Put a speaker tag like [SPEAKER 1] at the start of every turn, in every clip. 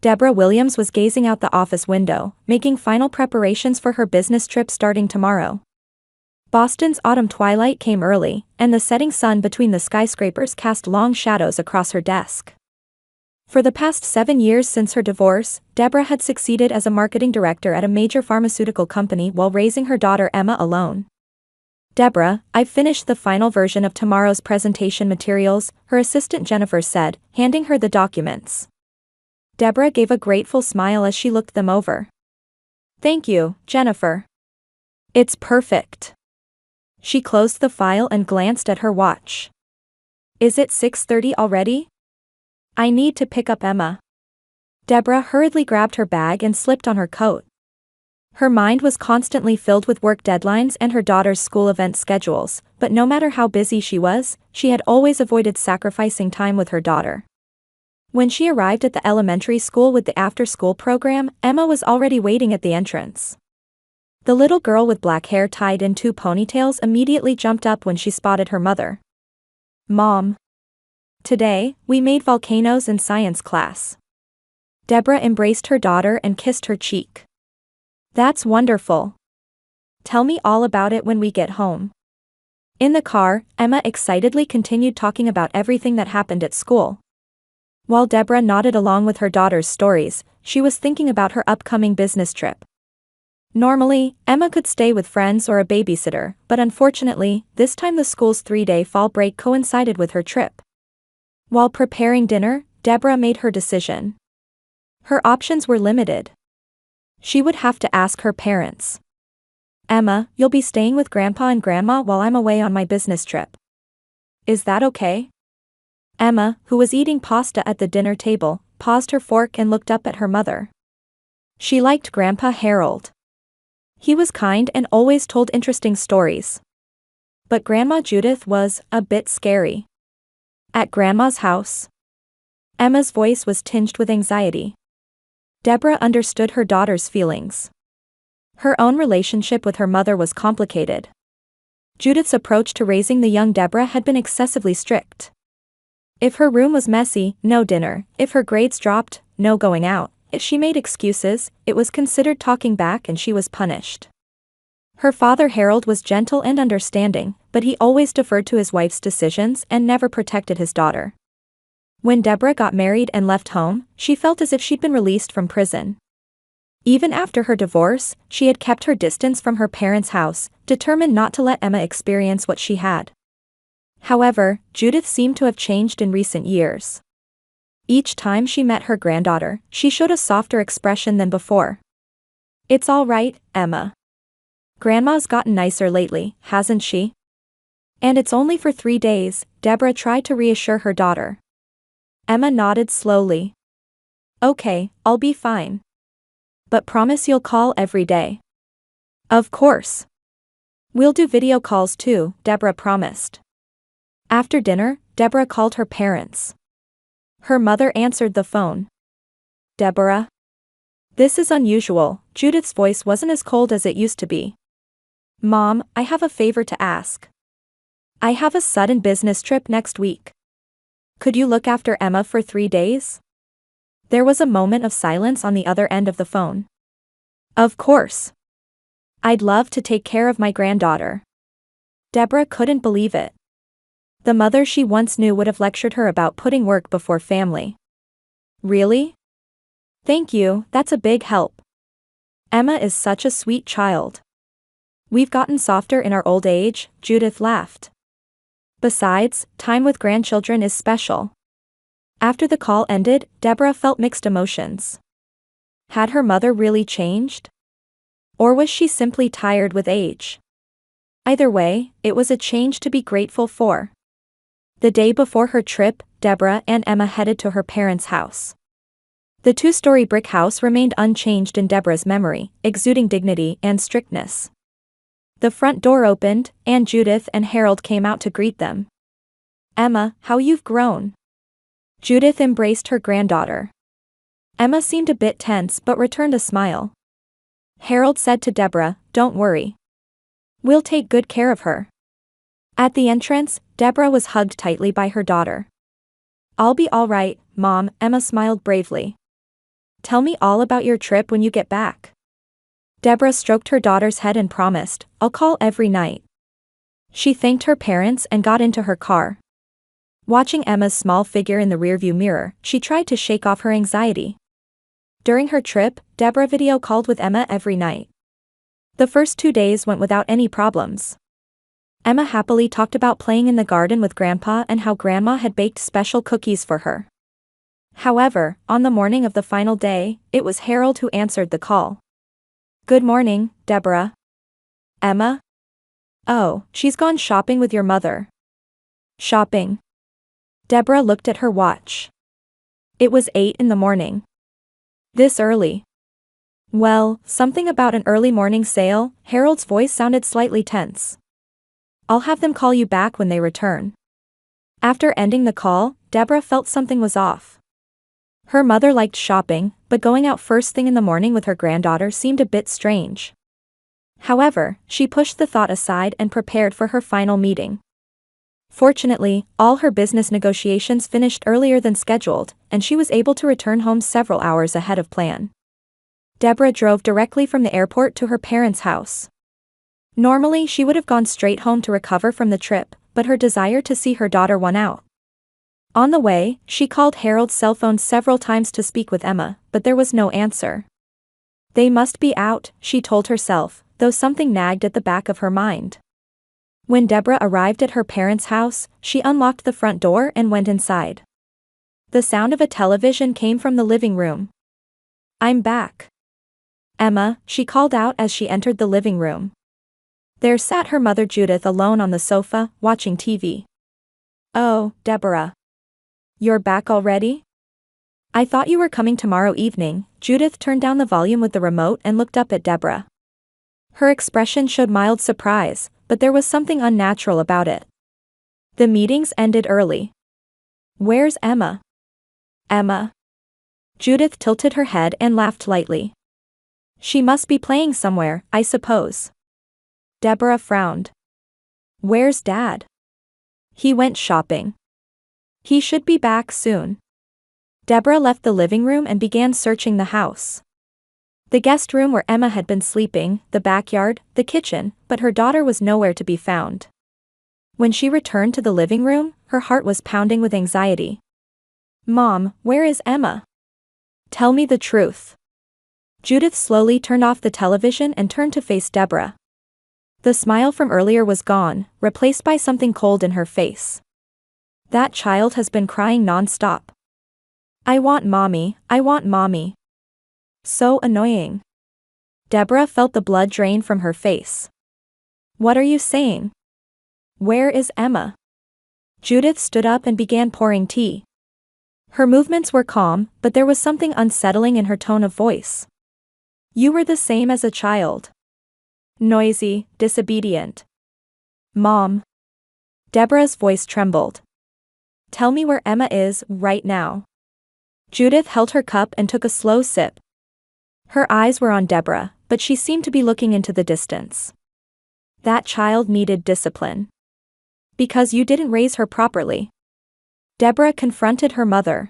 [SPEAKER 1] Deborah Williams was gazing out the office window, making final preparations for her business trip starting tomorrow. Boston's autumn twilight came early, and the setting sun between the skyscrapers cast long shadows across her desk. For the past 7 years since her divorce, Deborah had succeeded as a marketing director at a major pharmaceutical company while raising her daughter Emma alone. "Deborah, I've finished the final version of tomorrow's presentation materials," her assistant Jennifer said, handing her the documents. Deborah gave a grateful smile as she looked them over. "Thank you, Jennifer. It's perfect." She closed the file and glanced at her watch. "Is it 6:30 already? I need to pick up Emma." Deborah hurriedly grabbed her bag and slipped on her coat. Her mind was constantly filled with work deadlines and her daughter's school event schedules, but no matter how busy she was, she had always avoided sacrificing time with her daughter. When she arrived at the elementary school with the after-school program, Emma was already waiting at the entrance. The little girl with black hair tied in 2 ponytails immediately jumped up when she spotted her mother. "Mom. Today, we made volcanoes in science class." Deborah embraced her daughter and kissed her cheek. "That's wonderful. Tell me all about it when we get home." In the car, Emma excitedly continued talking about everything that happened at school. While Deborah nodded along with her daughter's stories, she was thinking about her upcoming business trip. Normally, Emma could stay with friends or a babysitter, but unfortunately, this time the school's 3-day fall break coincided with her trip. While preparing dinner, Deborah made her decision. Her options were limited. She would have to ask her parents. "Emma, you'll be staying with Grandpa and Grandma while I'm away on my business trip. Is that okay?" Emma, who was eating pasta at the dinner table, paused her fork and looked up at her mother. She liked Grandpa Harold. He was kind and always told interesting stories. But Grandma Judith was a bit scary. At Grandma's house. Emma's voice was tinged with anxiety. Deborah understood her daughter's feelings. Her own relationship with her mother was complicated. Judith's approach to raising the young Deborah had been excessively strict. If her room was messy, no dinner; if her grades dropped, no going out; if she made excuses, it was considered talking back and she was punished. Her father Harold was gentle and understanding, but he always deferred to his wife's decisions and never protected his daughter. When Deborah got married and left home, she felt as if she'd been released from prison. Even after her divorce, she had kept her distance from her parents' house, determined not to let Emma experience what she had. However, Judith seemed to have changed in recent years. Each time she met her granddaughter, she showed a softer expression than before. "It's all right, Emma. Grandma's gotten nicer lately, hasn't she? And it's only for 3 days," Deborah tried to reassure her daughter. Emma nodded slowly. "Okay, I'll be fine. But promise you'll call every day." "Of course. We'll do video calls too," Deborah promised. After dinner, Deborah called her parents. Her mother answered the phone. "Deborah? This is unusual." Judith's voice wasn't as cold as it used to be. "Mom, I have a favor to ask. I have a sudden business trip next week. Could you look after Emma for 3 days?" There was a moment of silence on the other end of the phone. "Of course. I'd love to take care of my granddaughter." Deborah couldn't believe it. The mother she once knew would have lectured her about putting work before family. "Really? Thank you, that's a big help. Emma is such a sweet child. We've gotten softer in our old age," Judith laughed. "Besides, time with grandchildren is special." After the call ended, Deborah felt mixed emotions. Had her mother really changed? Or was she simply tired with age? Either way, it was a change to be grateful for. The day before her trip, Deborah and Emma headed to her parents' house. The 2-story brick house remained unchanged in Deborah's memory, exuding dignity and strictness. The front door opened, and Judith and Harold came out to greet them. "Emma, how you've grown." Judith embraced her granddaughter. Emma seemed a bit tense but returned a smile. Harold said to Deborah, "Don't worry. We'll take good care of her." At the entrance, Deborah was hugged tightly by her daughter. "I'll be all right, Mom," Emma smiled bravely. Tell me all about your trip when you get back. Deborah stroked her daughter's head and promised, I'll call every night. She thanked her parents and got into her car. Watching Emma's small figure in the rearview mirror, she tried to shake off her anxiety. During her trip, Deborah video called with Emma every night. The first 2 days went without any problems. Emma happily talked about playing in the garden with Grandpa and how Grandma had baked special cookies for her. However, on the morning of the final day, it was Harold who answered the call. Good morning, Deborah. Emma? Oh, she's gone shopping with your mother. Shopping. Deborah looked at her watch. It was 8 in the morning. This early. Well, something about an early morning sale. Harold's voice sounded slightly tense. I'll have them call you back when they return. After ending the call, Deborah felt something was off. Her mother liked shopping, but going out first thing in the morning with her granddaughter seemed a bit strange. However, she pushed the thought aside and prepared for her final meeting. Fortunately, all her business negotiations finished earlier than scheduled, and she was able to return home several hours ahead of plan. Deborah drove directly from the airport to her parents' house. Normally she would have gone straight home to recover from the trip, but her desire to see her daughter won out. On the way, she called Harold's cell phone several times to speak with Emma, but there was no answer. They must be out, she told herself, though something nagged at the back of her mind. When Deborah arrived at her parents' house, she unlocked the front door and went inside. The sound of a television came from the living room. I'm back. Emma, she called out as she entered the living room. There sat her mother Judith alone on the sofa, watching TV. Oh, Deborah. You're back already? I thought you were coming tomorrow evening. Judith turned down the volume with the remote and looked up at Deborah. Her expression showed mild surprise, but there was something unnatural about it. The meetings ended early. Where's Emma? Emma. Judith tilted her head and laughed lightly. She must be playing somewhere, I suppose. Deborah frowned. Where's Dad? He went shopping. He should be back soon. Deborah left the living room and began searching the house. The guest room where Emma had been sleeping, the backyard, the kitchen, but her daughter was nowhere to be found. When she returned to the living room, her heart was pounding with anxiety. Mom, where is Emma? Tell me the truth. Judith slowly turned off the television and turned to face Deborah. The smile from earlier was gone, replaced by something cold in her face. That child has been crying non-stop. I want mommy, I want mommy. So annoying. Deborah felt the blood drain from her face. What are you saying? Where is Emma? Judith stood up and began pouring tea. Her movements were calm, but there was something unsettling in her tone of voice. You were the same as a child. Noisy, disobedient. Mom. Deborah's voice trembled. Tell me where Emma is, right now. Judith held her cup and took a slow sip. Her eyes were on Deborah, but she seemed to be looking into the distance. That child needed discipline. Because you didn't raise her properly. Deborah confronted her mother.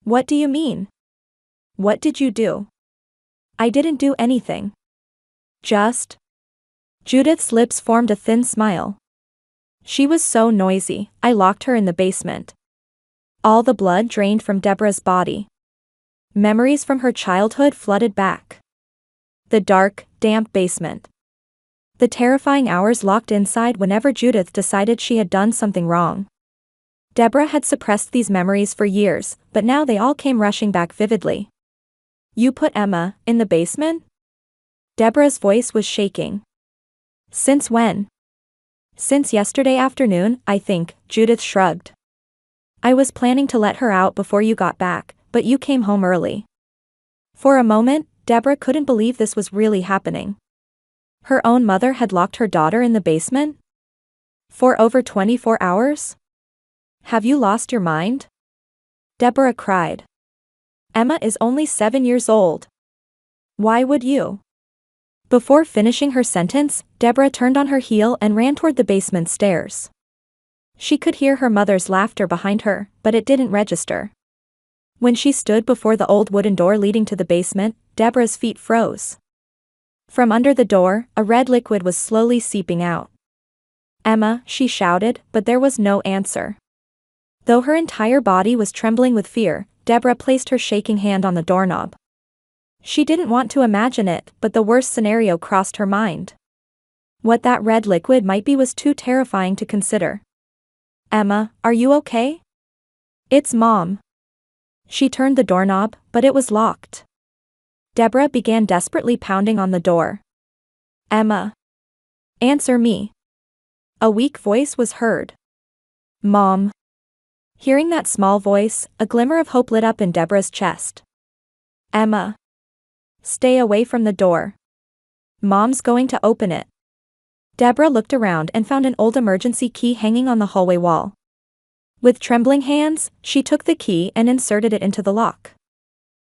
[SPEAKER 1] What do you mean? What did you do? I didn't do anything. Just. Judith's lips formed a thin smile. She was so noisy, I locked her in the basement. All the blood drained from Deborah's body. Memories from her childhood flooded back. The dark, damp basement. The terrifying hours locked inside whenever Judith decided she had done something wrong. Deborah had suppressed these memories for years, but now they all came rushing back vividly. You put Emma in the basement? Deborah's voice was shaking. Since when? Since yesterday afternoon, I think, Judith shrugged. I was planning to let her out before you got back, but you came home early. For a moment, Deborah couldn't believe this was really happening. Her own mother had locked her daughter in the basement? For over 24 hours? Have you lost your mind? Deborah cried. Emma is only 7 years old. Why would you? Before finishing her sentence, Deborah turned on her heel and ran toward the basement stairs. She could hear her mother's laughter behind her, but it didn't register. When she stood before the old wooden door leading to the basement, Deborah's feet froze. From under the door, a red liquid was slowly seeping out. "Emma," she shouted, but there was no answer. Though her entire body was trembling with fear, Deborah placed her shaking hand on the doorknob. She didn't want to imagine it, but the worst scenario crossed her mind. What that red liquid might be was too terrifying to consider. "Emma, are you okay?" "It's Mom." She turned the doorknob, but it was locked. Deborah began desperately pounding on the door. "Emma. Answer me." A weak voice was heard. "Mom." Hearing that small voice, a glimmer of hope lit up in Deborah's chest. "Emma. Stay away from the door. Mom's going to open it." Deborah looked around and found an old emergency key hanging on the hallway wall. With trembling hands, she took the key and inserted it into the lock.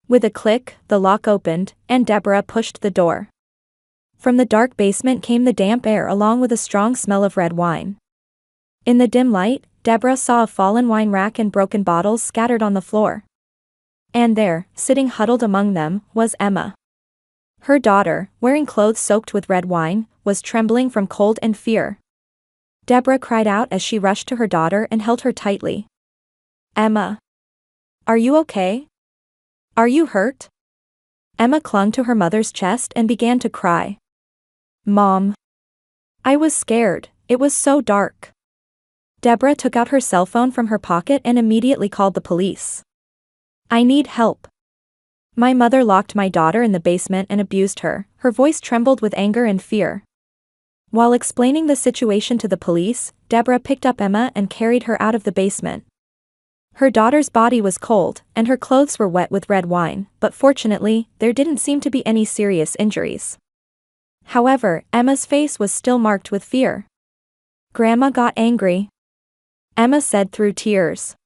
[SPEAKER 1] With a click, the lock opened, and Deborah pushed the door. From the dark basement came the damp air along with a strong smell of red wine. In the dim light, Deborah saw a fallen wine rack and broken bottles scattered on the floor. And there, sitting huddled among them, was Emma. Her daughter, wearing clothes soaked with red wine, was trembling from cold and fear. Deborah cried out as she rushed to her daughter and held her tightly. "Emma. Are you okay? Are you hurt?" Emma clung to her mother's chest and began to cry. "Mom. I was scared, it was so dark." Deborah took out her cell phone from her pocket and immediately called the police. "I need help. My mother locked my daughter in the basement and abused her." Her voice trembled with anger and fear. While explaining the situation to the police, Deborah picked up Emma and carried her out of the basement. Her daughter's body was cold, and her clothes were wet with red wine, but fortunately, there didn't seem to be any serious injuries. However, Emma's face was still marked with fear. "Grandma got angry," Emma said through tears.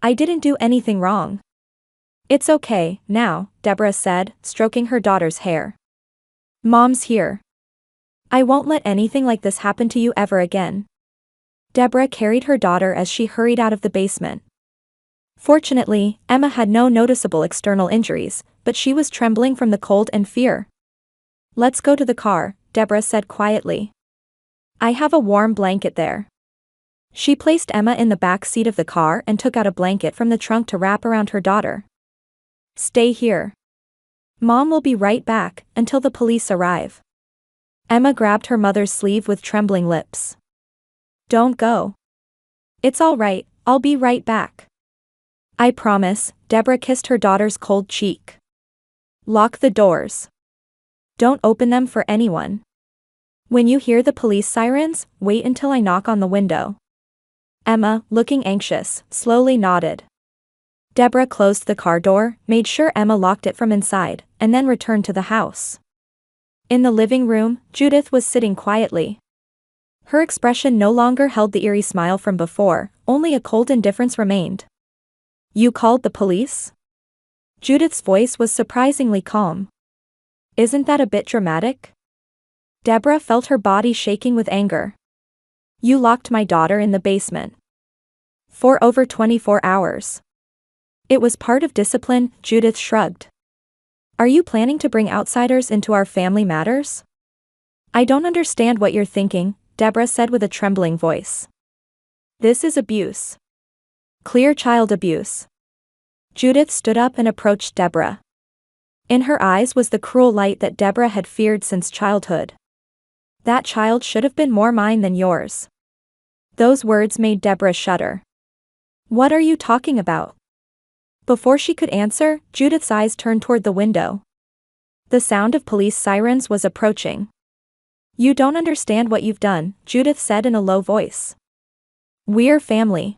[SPEAKER 1] "I didn't do anything wrong." "It's okay, now," Deborah said, stroking her daughter's hair. "Mom's here. I won't let anything like this happen to you ever again." Deborah carried her daughter as she hurried out of the basement. Fortunately, Emma had no noticeable external injuries, but she was trembling from the cold and fear. "Let's go to the car," Deborah said quietly. "I have a warm blanket there." She placed Emma in the back seat of the car and took out a blanket from the trunk to wrap around her daughter. "Stay here. Mom will be right back, until the police arrive." Emma grabbed her mother's sleeve with trembling lips. "Don't go. It's all right, I'll be right back." "I promise," Deborah kissed her daughter's cold cheek. "Lock the doors. Don't open them for anyone. When you hear the police sirens, wait until I knock on the window." Emma, looking anxious, slowly nodded. Deborah closed the car door, made sure Emma locked it from inside, and then returned to the house. In the living room, Judith was sitting quietly. Her expression no longer held the eerie smile from before, only a cold indifference remained. "You called the police?" Judith's voice was surprisingly calm. "Isn't that a bit dramatic?" Deborah felt her body shaking with anger. "You locked my daughter in the basement. For over 24 hours. It was part of discipline," Judith shrugged. "Are you planning to bring outsiders into our family matters?" "I don't understand what you're thinking," Deborah said with a trembling voice. "This is abuse. Clear child abuse." Judith stood up and approached Deborah. In her eyes was the cruel light that Deborah had feared since childhood. "That child should have been more mine than yours." Those words made Deborah shudder. "What are you talking about?" Before she could answer, Judith's eyes turned toward the window. The sound of police sirens was approaching. "You don't understand what you've done," Judith said in a low voice. "We're family."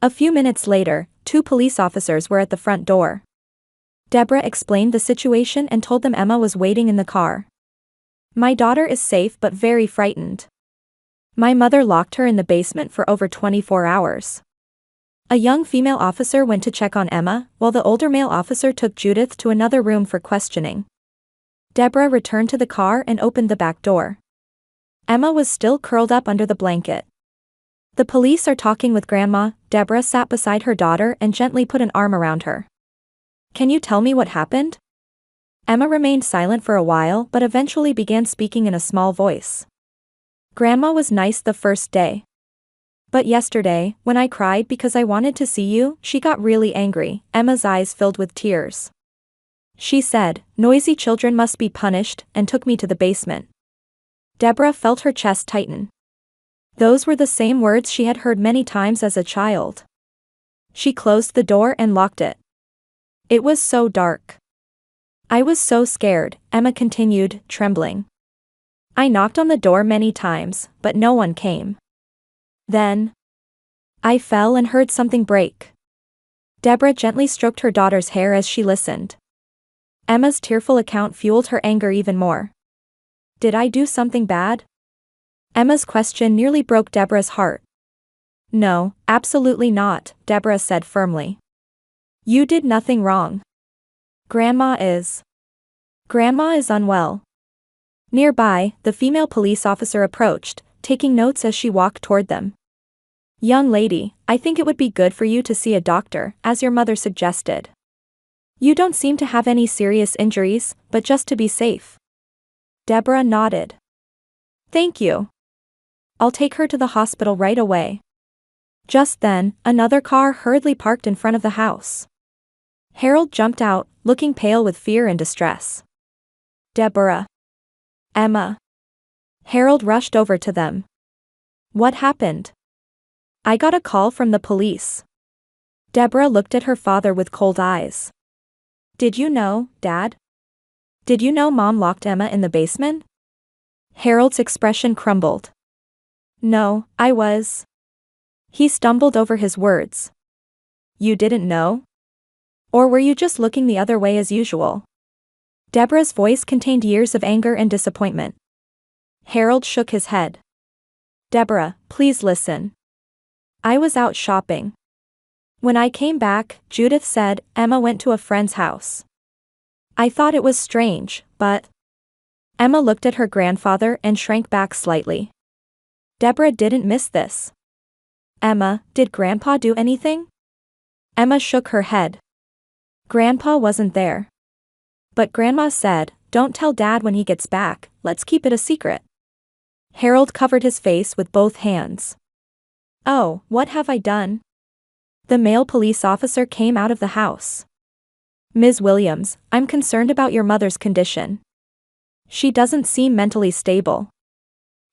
[SPEAKER 1] A few minutes later, 2 police officers were at the front door. Deborah explained the situation and told them Emma was waiting in the car. "My daughter is safe but very frightened. My mother locked her in the basement for over 24 hours. A young female officer went to check on Emma, while the older male officer took Judith to another room for questioning. Deborah returned to the car and opened the back door. Emma was still curled up under the blanket. The police are talking with Grandma. Deborah sat beside her daughter and gently put an arm around her. Can you tell me what happened? Emma remained silent for a while but eventually began speaking in a small voice. Grandma was nice the first day. But yesterday, when I cried because I wanted to see you, she got really angry. Emma's eyes filled with tears. She said, "Noisy children must be punished," and took me to the basement. Deborah felt her chest tighten. Those were the same words she had heard many times as a child. She closed the door and locked it. It was so dark. I was so scared, Emma continued, trembling. I knocked on the door many times, but no one came. Then I fell and heard something break. Deborah gently stroked her daughter's hair as she listened. Emma's tearful account fueled her anger even more. Did I do something bad? Emma's question nearly broke Deborah's heart. No, absolutely not, Deborah said firmly. You did nothing wrong. Grandma is unwell. Nearby, the female police officer approached, taking notes as she walked toward them. Young lady, I think it would be good for you to see a doctor, as your mother suggested. You don't seem to have any serious injuries, but just to be safe. Deborah nodded. Thank you. I'll take her to the hospital right away. Just then, another car hurriedly parked in front of the house. Harold jumped out, looking pale with fear and distress. Deborah. Emma. Harold rushed over to them. What happened? I got a call from the police. Deborah looked at her father with cold eyes. Did you know, Dad? Did you know Mom locked Emma in the basement? Harold's expression crumbled. No, I was. He stumbled over his words. You didn't know? Or were you just looking the other way as usual? Deborah's voice contained years of anger and disappointment. Harold shook his head. Deborah, please listen. I was out shopping. When I came back, Judith said, Emma went to a friend's house. I thought it was strange, but... Emma looked at her grandfather and shrank back slightly. Deborah didn't miss this. Emma, did Grandpa do anything? Emma shook her head. Grandpa wasn't there. But Grandma said, don't tell Dad when he gets back, let's keep it a secret. Harold covered his face with both hands. Oh, what have I done? The male police officer came out of the house. Ms. Williams, I'm concerned about your mother's condition. She doesn't seem mentally stable.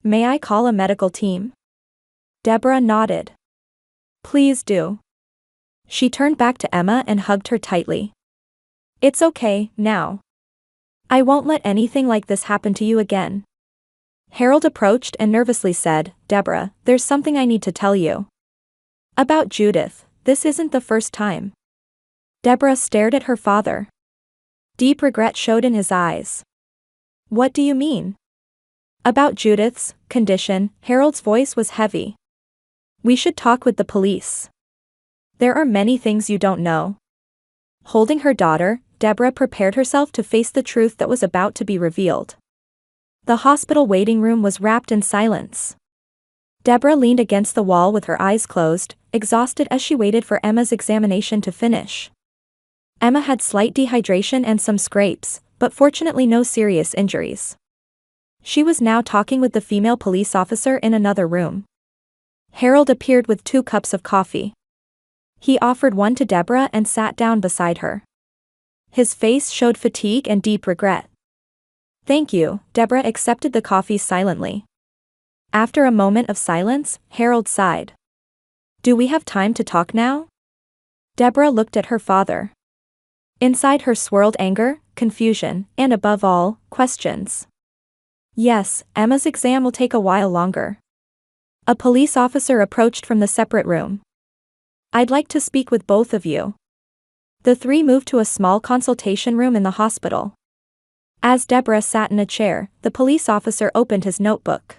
[SPEAKER 1] May I call a medical team? Deborah nodded. Please do. She turned back to Emma and hugged her tightly. It's okay, now. I won't let anything like this happen to you again. Harold approached and nervously said, Deborah, there's something I need to tell you. About Judith, this isn't the first time. Deborah stared at her father. Deep regret showed in his eyes. What do you mean? About Judith's condition, Harold's voice was heavy. We should talk with the police. There are many things you don't know. Holding her daughter, Deborah prepared herself to face the truth that was about to be revealed. The hospital waiting room was wrapped in silence. Deborah leaned against the wall with her eyes closed, exhausted as she waited for Emma's examination to finish. Emma had slight dehydration and some scrapes, but fortunately no serious injuries. She was now talking with the female police officer in another room. Harold appeared with 2 cups of coffee. He offered one to Deborah and sat down beside her. His face showed fatigue and deep regret. Thank you, Deborah accepted the coffee silently. After a moment of silence, Harold sighed. Do we have time to talk now? Deborah looked at her father. Inside her swirled anger, confusion, and above all, questions. Yes, Emma's exam will take a while longer. A police officer approached from the separate room. I'd like to speak with both of you. The 3 moved to a small consultation room in the hospital. As Deborah sat in a chair, the police officer opened his notebook.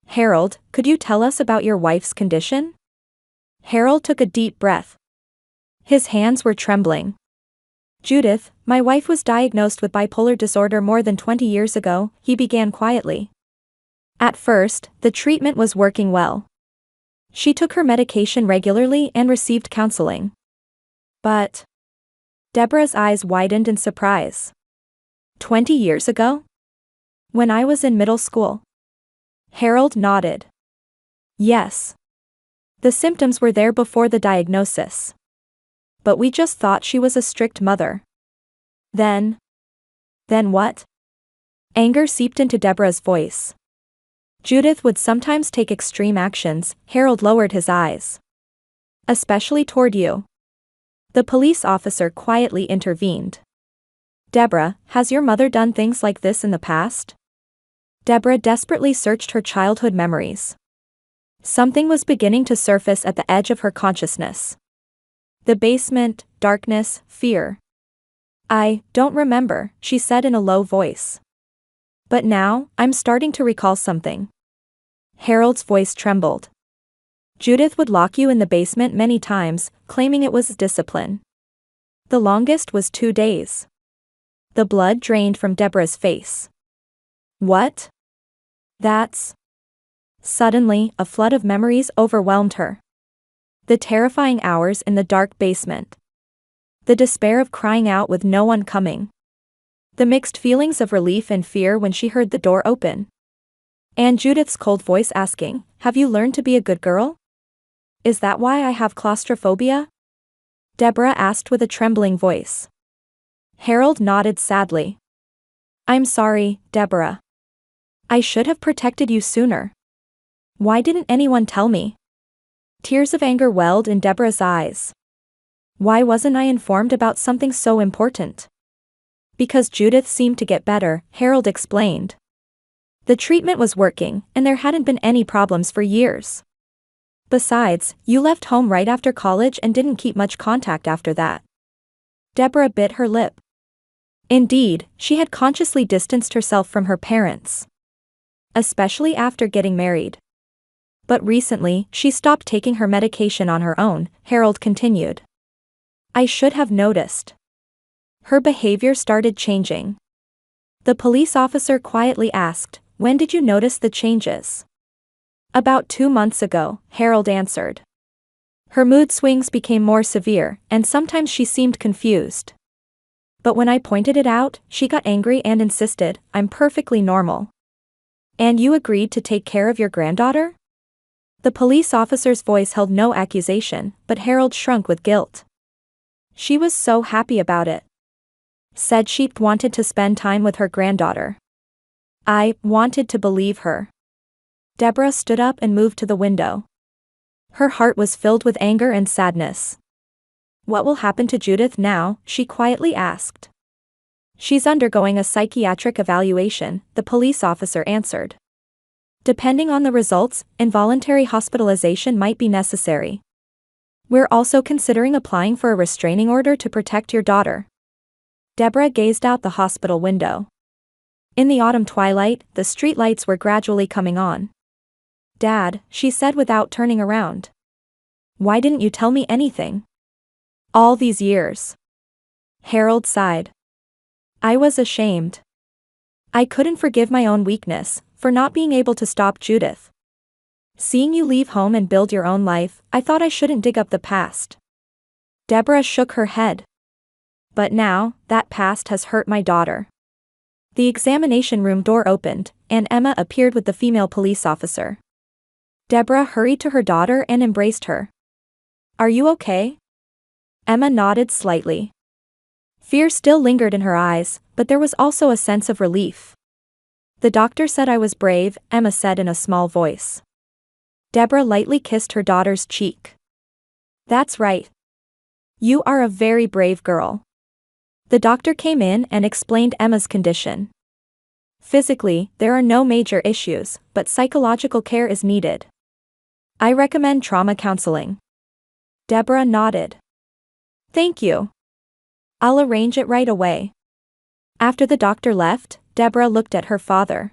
[SPEAKER 1] Harold, could you tell us about your wife's condition? Harold took a deep breath. His hands were trembling. Judith, my wife was diagnosed with bipolar disorder more than 20 years ago, he began quietly. At first, the treatment was working well. She took her medication regularly and received counseling. But Deborah's eyes widened in surprise. 20 years ago? When I was in middle school. Harold nodded. Yes. The symptoms were there before the diagnosis. But we just thought she was a strict mother. Then what? Anger seeped into Deborah's voice. Judith would sometimes take extreme actions. Harold lowered his eyes. Especially toward you. The police officer quietly intervened. Deborah, has your mother done things like this in the past? Deborah desperately searched her childhood memories. Something was beginning to surface at the edge of her consciousness. The basement, darkness, fear. I don't remember, she said in a low voice. But now, I'm starting to recall something. Harold's voice trembled. Judith would lock you in the basement many times, claiming it was discipline. The longest was 2 days. The blood drained from Deborah's face. What? That's... Suddenly, a flood of memories overwhelmed her. The terrifying hours in the dark basement. The despair of crying out with no one coming. The mixed feelings of relief and fear when she heard the door open. And Judith's cold voice asking, "Have you learned to be a good girl? Is that why I have claustrophobia?" Deborah asked with a trembling voice. Harold nodded sadly. I'm sorry, Deborah. I should have protected you sooner. Why didn't anyone tell me? Tears of anger welled in Deborah's eyes. Why wasn't I informed about something so important? Because Judith seemed to get better, Harold explained. The treatment was working, and there hadn't been any problems for years. Besides, you left home right after college and didn't keep much contact after that. Deborah bit her lip. Indeed, she had consciously distanced herself from her parents. Especially after getting married. But recently, she stopped taking her medication on her own, Harold continued. I should have noticed. Her behavior started changing. The police officer quietly asked, when did you notice the changes? About 2 months ago, Harold answered. Her mood swings became more severe, and sometimes she seemed confused. But when I pointed it out, she got angry and insisted, I'm perfectly normal. And you agreed to take care of your granddaughter? The police officer's voice held no accusation, but Harold shrunk with guilt. She was so happy about it. Said she wanted to spend time with her granddaughter. I wanted to believe her. Deborah stood up and moved to the window. Her heart was filled with anger and sadness. What will happen to Judith now? She quietly asked. She's undergoing a psychiatric evaluation, the police officer answered. Depending on the results, involuntary hospitalization might be necessary. We're also considering applying for a restraining order to protect your daughter. Deborah gazed out the hospital window. In the autumn twilight, the streetlights were gradually coming on. Dad, she said without turning around. Why didn't you tell me anything? All these years. Harold sighed. I was ashamed. I couldn't forgive my own weakness, for not being able to stop Judith. Seeing you leave home and build your own life, I thought I shouldn't dig up the past. Deborah shook her head. But now, that past has hurt my daughter. The examination room door opened, and Emma appeared with the female police officer. Deborah hurried to her daughter and embraced her. Are you okay? Emma nodded slightly. Fear still lingered in her eyes, but there was also a sense of relief. The doctor said I was brave, Emma said in a small voice. Deborah lightly kissed her daughter's cheek. That's right. You are a very brave girl. The doctor came in and explained Emma's condition. Physically, there are no major issues, but psychological care is needed. I recommend trauma counseling. Deborah nodded. Thank you. I'll arrange it right away. After the doctor left, Deborah looked at her father.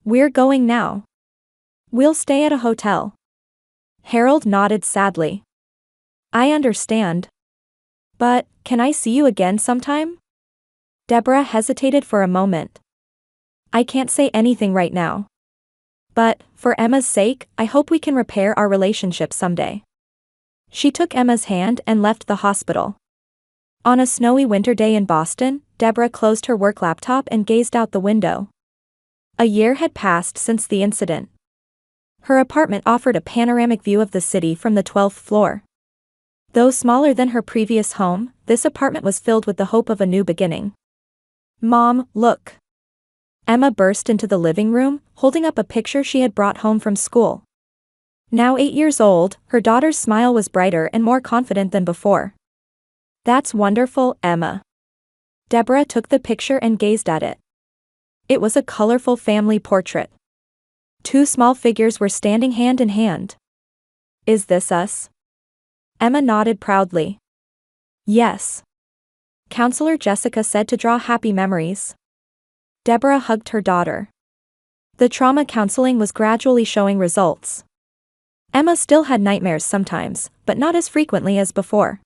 [SPEAKER 1] We're going now. We'll stay at a hotel. Harold nodded sadly. I understand. But, can I see you again sometime? Deborah hesitated for a moment. I can't say anything right now. But, for Emma's sake, I hope we can repair our relationship someday. She took Emma's hand and left the hospital. On a snowy winter day in Boston, Deborah closed her work laptop and gazed out the window. A year had passed since the incident. Her apartment offered a panoramic view of the city from the 12th floor. Though smaller than her previous home, this apartment was filled with the hope of a new beginning. "Mom, look." Emma burst into the living room, holding up a picture she had brought home from school. Now 8 years old, her daughter's smile was brighter and more confident than before. "That's wonderful, Emma." Deborah took the picture and gazed at it. It was a colorful family portrait. 2 small figures were standing hand in hand. "Is this us?" Emma nodded proudly. "Yes." Counselor Jessica said to draw happy memories. Deborah hugged her daughter. The trauma counseling was gradually showing results. Emma still had nightmares sometimes, but not as frequently as before.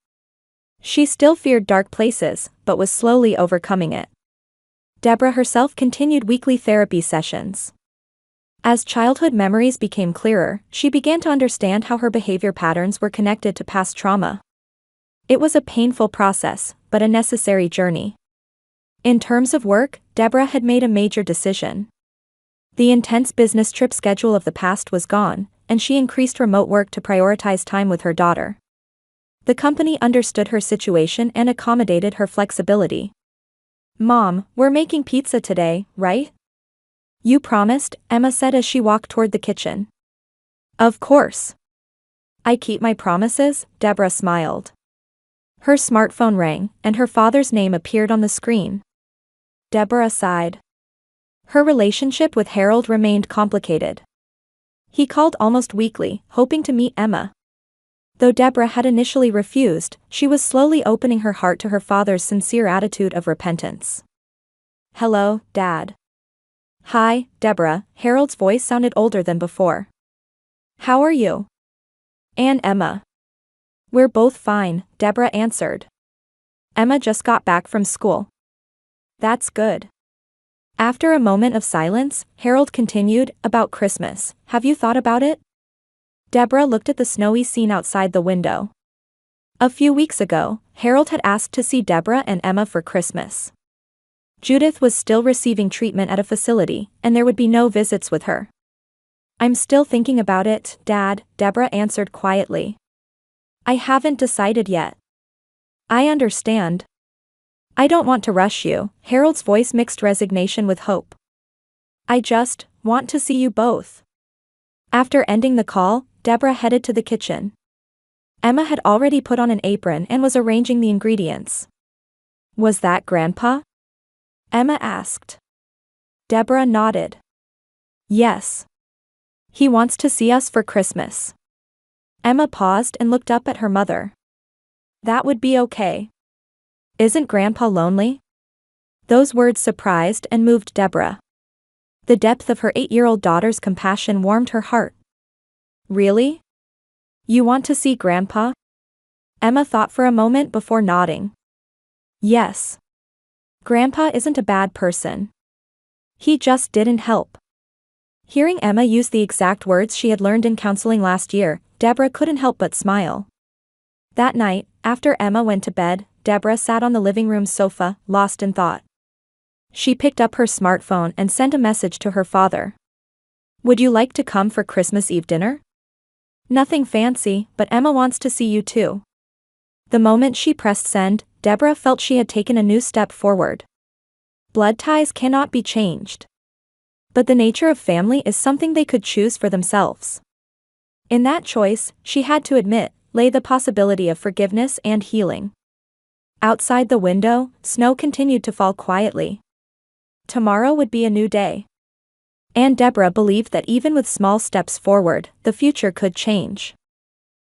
[SPEAKER 1] She still feared dark places, but was slowly overcoming it. Deborah herself continued weekly therapy sessions. As childhood memories became clearer, she began to understand how her behavior patterns were connected to past trauma. It was a painful process, but a necessary journey. In terms of work, Deborah had made a major decision. The intense business trip schedule of the past was gone, and she increased remote work to prioritize time with her daughter. The company understood her situation and accommodated her flexibility. "Mom, we're making pizza today, right?" "You promised," Emma said as she walked toward the kitchen. "Of course. I keep my promises," Deborah smiled. Her smartphone rang, and her father's name appeared on the screen. Deborah sighed. Her relationship with Harold remained complicated. He called almost weekly, hoping to meet Emma. Though Deborah had initially refused, she was slowly opening her heart to her father's sincere attitude of repentance. "Hello, Dad." "Hi, Deborah," Harold's voice sounded older than before. "How are you?" "And Emma?" "We're both fine," Deborah answered. "Emma just got back from school." "That's good." After a moment of silence, Harold continued, "About Christmas, have you thought about it?" Deborah looked at the snowy scene outside the window. A few weeks ago, Harold had asked to see Deborah and Emma for Christmas. Judith was still receiving treatment at a facility, and there would be no visits with her. "I'm still thinking about it, Dad," Deborah answered quietly. "I haven't decided yet." "I understand. I don't want to rush you," Harold's voice mixed resignation with hope. "I just want to see you both." After ending the call, Deborah headed to the kitchen. Emma had already put on an apron and was arranging the ingredients. "Was that Grandpa?" Emma asked. Deborah nodded. "Yes. He wants to see us for Christmas." Emma paused and looked up at her mother. "That would be okay. Isn't Grandpa lonely?" Those words surprised and moved Deborah. The depth of her 8-year-old daughter's compassion warmed her heart. "Really? You want to see Grandpa?" Emma thought for a moment before nodding. "Yes. Grandpa isn't a bad person. He just didn't help." Hearing Emma use the exact words she had learned in counseling last year, Deborah couldn't help but smile. That night, after Emma went to bed, Deborah sat on the living room sofa, lost in thought. She picked up her smartphone and sent a message to her father. "Would you like to come for Christmas Eve dinner? Nothing fancy, but Emma wants to see you too." The moment she pressed send, Deborah felt she had taken a new step forward. Blood ties cannot be changed. But the nature of family is something they could choose for themselves. In that choice, she had to admit, lay the possibility of forgiveness and healing. Outside the window, snow continued to fall quietly. Tomorrow would be a new day. And Deborah believed that even with small steps forward, the future could change.